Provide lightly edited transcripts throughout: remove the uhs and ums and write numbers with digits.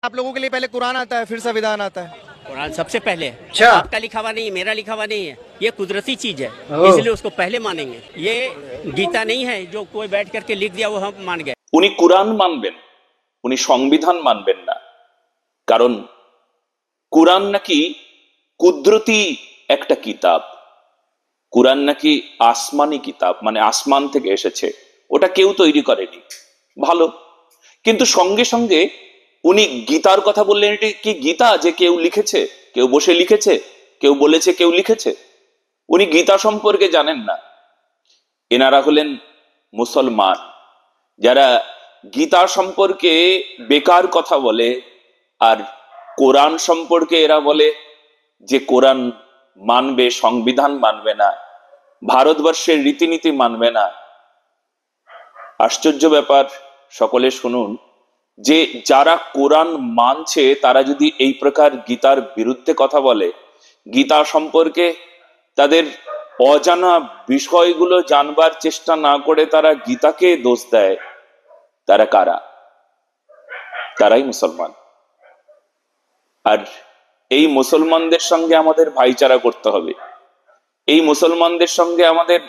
आप लोगों के लिए पहले कुरान आता है फिर संविधान आता है। कुरान सबसे पहले है। अच्छा। आपका लिखा हुआ नहीं है, मेरा लिखा हुआ नहीं है, ये कुदरती चीज है, ओह। इसलिए उसको पहले मानेंगे। ये गीता नहीं है जो कोई बैठ करके लिख दिया वो हम मान गए। উনি কুরআন মানবেন, উনি সংবিধান মানবেন না। কারণ কুরআন নাকি কুদরতি একটা কিতাব, কুরআন নাকি আসমানি কিতাব, মানে আসমান থেকে এসেছে, ওটা কেউ তৈরি করেনি। ভালো, কিন্তু সঙ্গে সঙ্গে উনি গীতার কথা বললেন। এটি কি গীতা যে কেউ লিখেছে, কেউ বসে লিখেছে, কেউ বলেছে কেউ লিখেছে? উনি গীতা সম্পর্কে জানেন না। এনারা হলেন মুসলমান, যারা গীতা সম্পর্কে বেকার কথা বলে, আর কোরআন সম্পর্কে এরা বলে যে কোরআন মানবে, সংবিধান মানবে না, ভারতবর্ষের রীতিনীতি মানবে না। আশ্চর্য ব্যাপার, সকলে শুনুন, যে যারা কোরআন মানছে তারা যদি এই প্রকার গীতার বিরুদ্ধে কথা বলে, গীতা সম্পর্কে তাদের অজানা বিষয়গুলো জানবার চেষ্টা না করে তারা গীতাকে দোষ দেয়, তারা কারা? তারাই মুসলমান। আর এই মুসলমানদের সঙ্গে আমাদের ভাইচারা করতে হবে। এই মুসলমানদের সঙ্গে আমাদের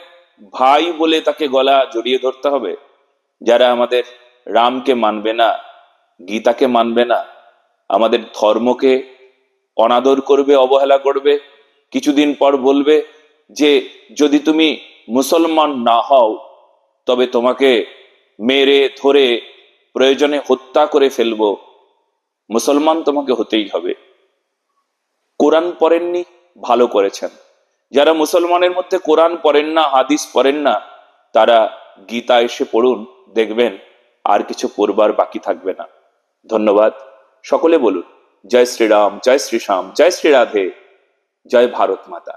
ভাই বলে তাকে গলা জড়িয়ে ধরতে হবে। যারা আমাদের রামকে মানবে না, গীতাকে মানবে না, আমাদের ধর্মকে অনাদর করবে, অবহেলা করবে, কিছুদিন পর বলবে যে যদি তুমি মুসলমান না হও তবে তোমাকে মেরে ধরে প্রয়োজনে হত্যা করে ফেলবো, মুসলমান তোমাকে হতেই হবে। কোরআন পড়েননি, ভালো করেছেন। যারা মুসলমানের মধ্যে কোরআন পড়েন না, হাদিস পড়েন না, তারা গীতা এসে পড়ুন, দেখবেন আর কিছু পড়বার বাকি থাকবে না। ধন্যবাদ। সকলে বলুন জয় শ্রীরাম, জয় শ্রী শ্যাম, জয় শ্রী রাধে, জয় ভারত মাতা।